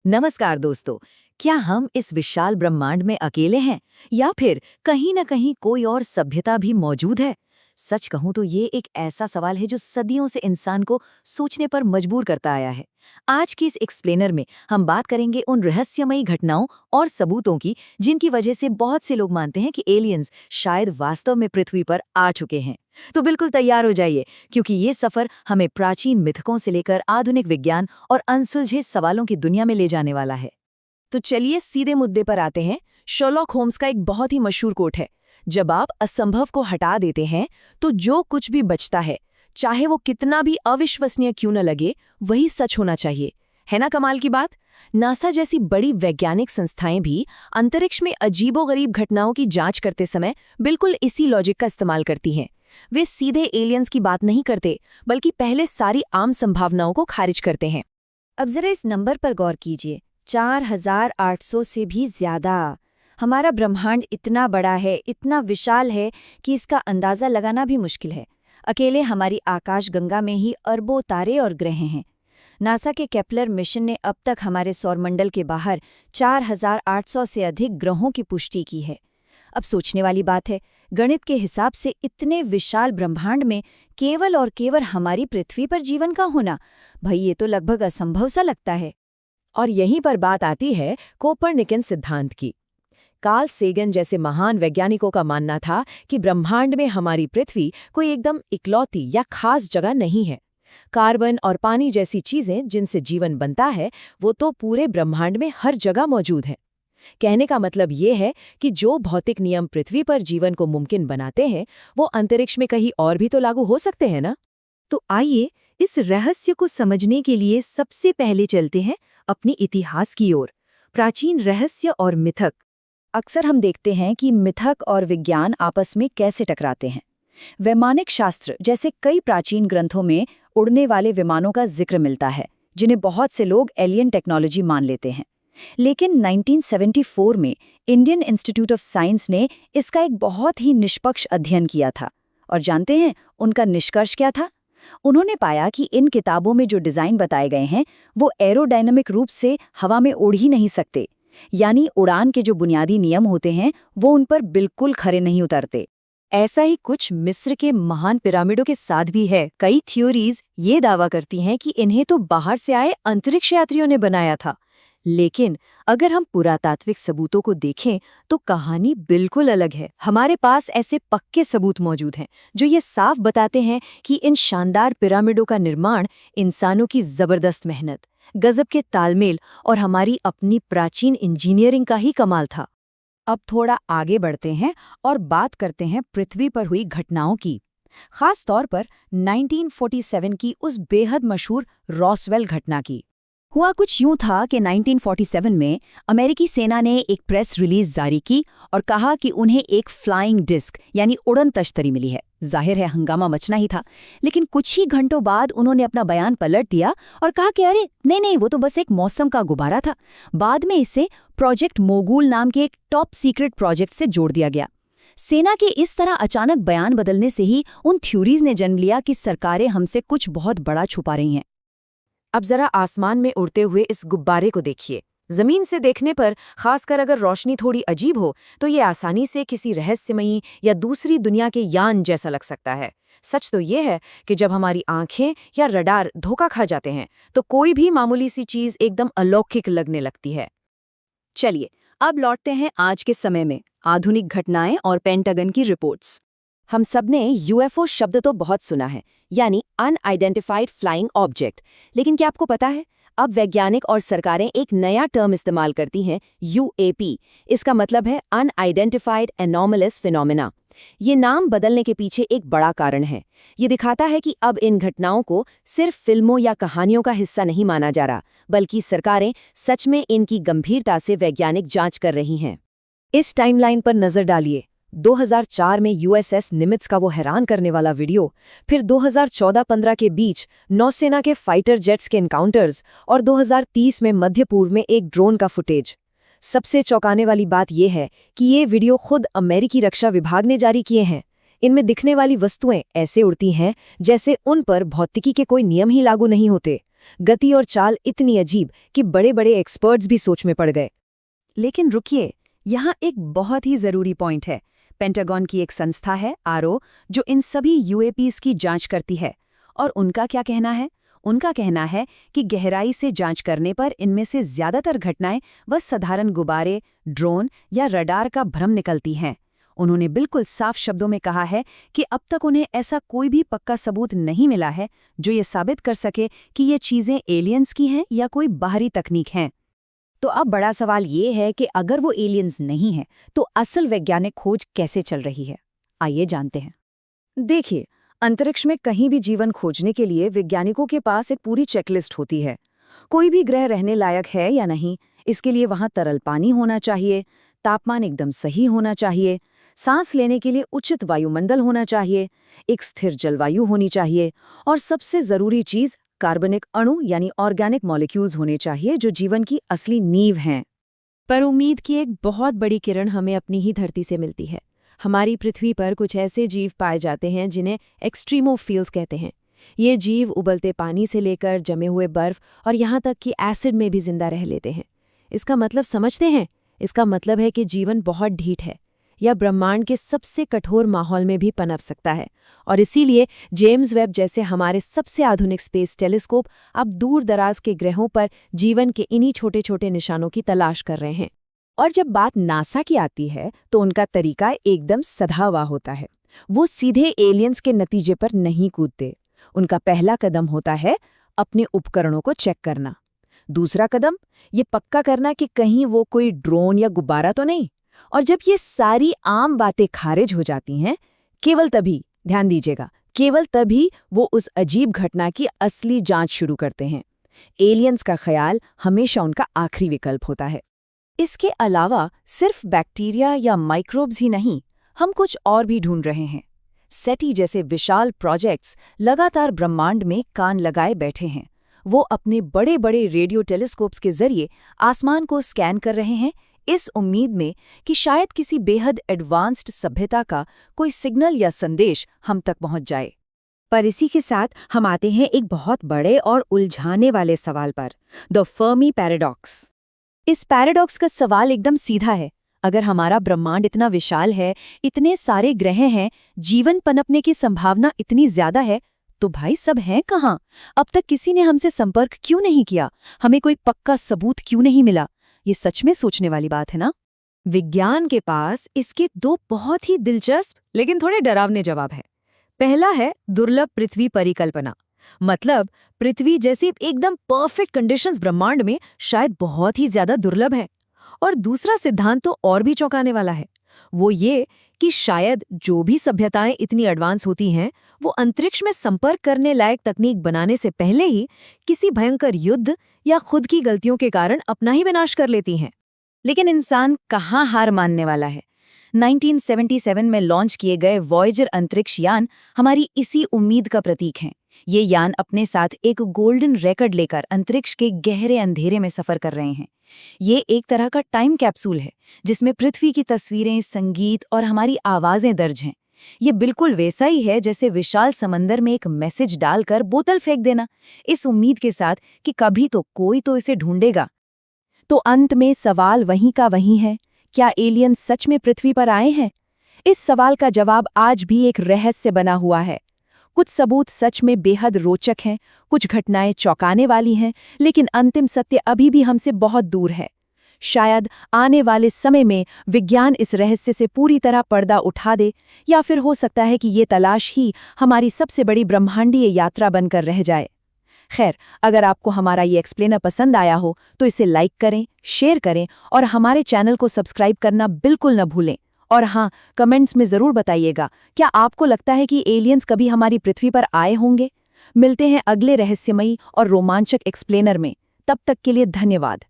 नमस्कार दोस्तों। क्या हम इस विशाल ब्रह्मांड में अकेले हैं या फिर कहीं न कहीं कोई और सभ्यता भी मौजूद है? सच कहूं तो ये एक ऐसा सवाल है जो सदियों से इंसान को सोचने पर मजबूर करता आया है। आज के इस एक्सप्लेनर में हम बात करेंगे उन रहस्यमयी घटनाओं और सबूतों की जिनकी वजह से बहुत से लोग मानते हैं कि एलियंस शायद वास्तव में पृथ्वी पर आ चुके हैं। तो बिल्कुल तैयार हो जाइए, क्योंकि ये सफर हमें प्राचीन मिथकों से लेकर आधुनिक विज्ञान और अनसुलझे सवालों की दुनिया में ले जाने वाला है। तो चलिए सीधे मुद्दे पर आते हैं। शर्लॉक होम्स का एक बहुत ही मशहूर कोट है, जब आप असंभव को हटा देते हैं तो जो कुछ भी बचता है, चाहे वो कितना भी अविश्वसनीय क्यों न लगे, वही सच होना चाहिए। है ना कमाल की बात। नासा जैसी बड़ी वैज्ञानिक संस्थाएं भी अंतरिक्ष में अजीबोगरीब घटनाओं की जांच करते समय बिल्कुल इसी लॉजिक का इस्तेमाल करती हैं। वे सीधे एलियंस की बात नहीं करते, बल्कि पहले सारी आम संभावनाओं को खारिज करते हैं। अब जरा इस नंबर पर गौर कीजिए, 4800 से भी ज्यादा। हमारा ब्रह्मांड इतना बड़ा है, इतना विशाल है कि इसका अंदाजा लगाना भी मुश्किल है। अकेले हमारी आकाशगंगा में ही अरबों तारे और ग्रह हैं। नासा के केपलर मिशन ने अब तक हमारे सौरमंडल के बाहर 4800 से अधिक ग्रहों की पुष्टि की है। अब सोचने वाली बात है, गणित के हिसाब से इतने विशाल ब्रह्मांड में केवल और केवल हमारी पृथ्वी पर जीवन का होना, भाई ये तो लगभग असंभव सा लगता है। और यहीं पर बात आती है कोपरनिकन सिद्धांत की। कार्ल सेगन जैसे महान वैज्ञानिकों का मानना था कि ब्रह्मांड में हमारी पृथ्वी कोई एकदम इकलौती या खास जगह नहीं है। कार्बन और पानी जैसी चीजें जिनसे जीवन बनता है, वो तो पूरे ब्रह्मांड में हर जगह मौजूद हैं। कहने का मतलब ये है कि जो भौतिक नियम पृथ्वी पर जीवन को मुमकिन बनाते हैं, वो अंतरिक्ष में कहीं और भी तो लागू हो सकते हैं ना। तो आइए इस रहस्य को समझने के लिए सबसे पहले चलते हैं अपने इतिहास की ओर। प्राचीन रहस्य और मिथक। अक्सर हम देखते हैं कि मिथक और विज्ञान आपस में कैसे टकराते हैं। वैमानिक शास्त्र जैसे कई प्राचीन ग्रंथों में उड़ने वाले विमानों का जिक्र मिलता है, जिन्हें बहुत से लोग एलियन टेक्नोलॉजी मान लेते हैं। लेकिन 1974 में इंडियन इंस्टीट्यूट ऑफ साइंस ने इसका एक बहुत ही निष्पक्ष अध्ययन किया था। और जानते हैं उनका निष्कर्ष क्या था? उन्होंने पाया कि इन किताबों में जो डिज़ाइन बताए गए हैं, वो एरोडायनामिक रूप से हवा में उड़ ही नहीं सकते। यानी उड़ान के जो बुनियादी नियम होते हैं, वो उन पर बिल्कुल खरे नहीं उतरते। ऐसा ही कुछ मिस्र के महान पिरामिडों के साथ भी है। कई थ्योरीज ये दावा करती हैं कि इन्हें तो बाहर से आए अंतरिक्ष यात्रियों ने बनाया था। लेकिन अगर हम पुरातात्विक सबूतों को देखें तो कहानी बिल्कुल अलग है। हमारे पास ऐसे पक्के सबूत मौजूद हैं जो ये साफ बताते हैं कि इन शानदार पिरामिडों का निर्माण इंसानों की जबरदस्त मेहनत, गजब के तालमेल और हमारी अपनी प्राचीन इंजीनियरिंग का ही कमाल था। अब थोड़ा आगे बढ़ते हैं और बात करते हैं पृथ्वी पर हुई घटनाओं की, खास तौर पर 1947 की उस बेहद मशहूर रॉसवेल घटना की। हुआ कुछ यूं था कि 1947 में अमेरिकी सेना ने एक प्रेस रिलीज जारी की और कहा कि उन्हें एक फ्लाइंग डिस्क यानी उड़न तश्तरी मिली है। जाहिर है हंगामा मचना ही था। लेकिन कुछ ही घंटों बाद उन्होंने अपना बयान पलट दिया और कहा कि अरे नहीं, वो तो बस एक मौसम का गुब्बारा था। बाद में इसे प्रोजेक्ट मोगुल नाम के एक टॉप सीक्रेट प्रोजेक्ट से जोड़ दिया गया। सेना के इस तरह अचानक बयान बदलने से ही उन थ्योरीज ने जन्म लिया कि सरकारें हमसे कुछ बहुत बड़ा छुपा रही हैं। अब जरा आसमान में उड़ते हुए इस गुब्बारे को देखिए। जमीन से देखने पर, खासकर अगर रोशनी थोड़ी अजीब हो, तो ये आसानी से किसी रहस्यमयी या दूसरी दुनिया के यान जैसा लग सकता है। सच तो ये है कि जब हमारी आंखें या रडार धोखा खा जाते हैं, तो कोई भी मामूली सी चीज एकदम अलौकिक लगने लगती है। चलिए अब लौटते हैं आज के समय में, आधुनिक घटनाएं और पेंटागन की रिपोर्ट्स। हम सबने यूएफओ शब्द तो बहुत सुना है, यानी अनआइडेंटिफाइड फ्लाइंग ऑब्जेक्ट। लेकिन क्या आपको पता है, अब वैज्ञानिक और सरकारें एक नया टर्म इस्तेमाल करती हैं, यूएपी। इसका मतलब है अनआइडेंटिफाइड एनॉमलस फिनोमेना। ये नाम बदलने के पीछे एक बड़ा कारण है। ये दिखाता है कि अब इन घटनाओं को सिर्फ फिल्मों या कहानियों का हिस्सा नहीं माना जा रहा, बल्कि सरकारें सच में इनकी गंभीरता से वैज्ञानिक जांच कर रही हैं। इस टाइमलाइन पर नजर डालिए। 2004 में यूएसएस निमित्ज का वो हैरान करने वाला वीडियो, फिर 2014-15 के बीच नौसेना के फाइटर जेट्स के एनकाउंटर्स और 2030 में मध्य पूर्व में एक ड्रोन का फुटेज। सबसे चौंकाने वाली बात यह है कि ये वीडियो खुद अमेरिकी रक्षा विभाग ने जारी किए हैं। इनमें दिखने वाली वस्तुएं ऐसे उड़ती हैं जैसे उन पर भौतिकी के कोई नियम ही लागू नहीं होते। गति और चाल इतनी अजीब कि बड़े-बड़े एक्सपर्ट्स भी सोच में पड़ गए। लेकिन रुकिए, यहाँ एक बहुत ही जरूरी पॉइंट है। पेंटागन की एक संस्था है आरओ, जो इन सभी यूएपीज की जांच करती है। और उनका क्या कहना है? उनका कहना है कि गहराई से जांच करने पर इनमें से ज्यादातर घटनाएं बस साधारण गुब्बारे, ड्रोन या रडार का भ्रम निकलती हैं। उन्होंने बिल्कुल साफ शब्दों में कहा है कि अब तक उन्हें ऐसा कोई भी पक्का सबूत नहीं मिला है जो ये साबित कर सके कि ये चीजें एलियंस की हैं या कोई बाहरी तकनीक हैं। तो अब बड़ा सवाल ये है कि अगर वो एलियंस नहीं है तो असल वैज्ञानिक खोज कैसे चल रही है? आइए जानते हैं। देखिए, अंतरिक्ष में कहीं भी जीवन खोजने के लिए वैज्ञानिकों के पास एक पूरी चेकलिस्ट होती है। कोई भी ग्रह रहने लायक है या नहीं, इसके लिए वहां तरल पानी होना चाहिए, तापमान एकदम सही होना चाहिए, सांस लेने के लिए उचित वायुमंडल होना चाहिए, एक स्थिर जलवायु होनी चाहिए और सबसे जरूरी चीज कार्बनिक अणु यानी ऑर्गेनिक मॉलिक्यूल्स होने चाहिए जो जीवन की असली नींव हैं। पर उम्मीद की एक बहुत बड़ी किरण हमें अपनी ही धरती से मिलती है। हमारी पृथ्वी पर कुछ ऐसे जीव पाए जाते हैं जिन्हें एक्सट्रीमोफिल्स कहते हैं। ये जीव उबलते पानी से लेकर जमे हुए बर्फ और यहाँ तक कि एसिड में भी जिंदा रह लेते हैं। इसका मतलब समझते हैं? इसका मतलब है कि जीवन बहुत ढीठ है या ब्रह्मांड के सबसे कठोर माहौल में भी पनप सकता है। और इसीलिए जेम्स वेब जैसे हमारे सबसे आधुनिक स्पेस टेलीस्कोप अब दूर दराज के ग्रहों पर जीवन के इन्हीं छोटे छोटे निशानों की तलाश कर रहे हैं। और जब बात नासा की आती है तो उनका तरीका एकदम सधा हुआ होता है। वो सीधे एलियंस के नतीजे पर नहीं कूदते। उनका पहला कदम होता है अपने उपकरणों को चेक करना। दूसरा कदम ये पक्का करना कि कहीं वो कोई ड्रोन या गुब्बारा तो नहीं। और जब ये सारी आम बातें खारिज हो जाती हैं, केवल तभी, ध्यान दीजिएगा, केवल तभी वो उस अजीब घटना की असली जांच शुरू करते हैं। एलियंस का ख्याल हमेशा उनका आखिरी विकल्प होता है। इसके अलावा सिर्फ बैक्टीरिया या माइक्रोब्स ही नहीं, हम कुछ और भी ढूंढ रहे हैं। सेटी जैसे विशाल प्रोजेक्ट्स लगातार ब्रह्मांड में कान लगाए बैठे हैं। वो अपने बड़े बड़े रेडियो टेलीस्कोप्स के जरिए आसमान को स्कैन कर रहे हैं, इस उम्मीद में कि शायद किसी बेहद एडवांस्ड सभ्यता का कोई सिग्नल या संदेश हम तक पहुंच जाए। पर इसी के साथ हम आते हैं एक बहुत बड़े और उलझाने वाले सवाल पर, द फर्मी पैराडॉक्स। इस पैराडॉक्स का सवाल एकदम सीधा है। अगर हमारा ब्रह्मांड इतना विशाल है, इतने सारे ग्रह हैं, जीवन पनपने की संभावना इतनी ज्यादा है, तो भाई सब हैं कहाँ? अब तक किसी ने हमसे संपर्क क्यों नहीं किया? हमें कोई पक्का सबूत क्यों नहीं मिला? ये सच में सोचने वाली बात है ना? विज्ञान के पास इसके दो बहुत ही दिलचस्प लेकिन थोड़े डरावने जवाब है। पहला है दुर्लभ पृथ्वी परिकल्पना, मतलब पृथ्वी जैसी एकदम परफेक्ट कंडीशंस ब्रह्मांड में शायद बहुत ही ज्यादा दुर्लभ है। और दूसरा सिद्धांत तो और भी चौंकाने वाला है, वो ये कि शायद जो भी सभ्यताएं इतनी एडवांस होती हैं, वो अंतरिक्ष में संपर्क करने लायक तकनीक बनाने से पहले ही किसी भयंकर युद्ध या खुद की गलतियों के कारण अपना ही विनाश कर लेती हैं। लेकिन इंसान कहाँ हार मानने वाला है? 1977 में लॉन्च किए गए वॉयेजर अंतरिक्ष यान हमारी इसी उम्मीद का प्रतीक हैं। ये यान अपने साथ एक गोल्डन रिकॉर्ड लेकर अंतरिक्ष के गहरे अंधेरे में सफर कर रहे हैं। ये एक तरह का टाइम कैप्सूल है जिसमें पृथ्वी की तस्वीरें, संगीत और हमारी आवाजें दर्ज हैं। ये बिल्कुल वैसा ही है जैसे विशाल समंदर में एक मैसेज डालकर बोतल फेंक देना, इस उम्मीद के साथ कि कभी तो कोई तो इसे ढूंढेगा। तो अंत में सवाल वहीं का वहीं है, क्या एलियन सच में पृथ्वी पर आए हैं? इस सवाल का जवाब आज भी एक रहस्य बना हुआ है। कुछ सबूत सच में बेहद रोचक हैं, कुछ घटनाएं चौंकाने वाली हैं, लेकिन अंतिम सत्य अभी भी हमसे बहुत दूर है। शायद आने वाले समय में विज्ञान इस रहस्य से पूरी तरह पर्दा उठा दे, या फिर हो सकता है कि ये तलाश ही हमारी सबसे बड़ी ब्रह्मांडीय यात्रा बनकर रह जाए। खैर, अगर आपको हमारा ये एक्सप्लेनर पसंद आया हो तो इसे लाइक करें, शेयर करें और हमारे चैनल को सब्सक्राइब करना बिल्कुल न भूलें। और हाँ, कमेंट्स में ज़रूर बताइएगा, क्या आपको लगता है कि एलियंस कभी हमारी पृथ्वी पर आए होंगे? मिलते हैं अगले रहस्यमयी और रोमांचक एक्सप्लेनर में। तब तक के लिए धन्यवाद।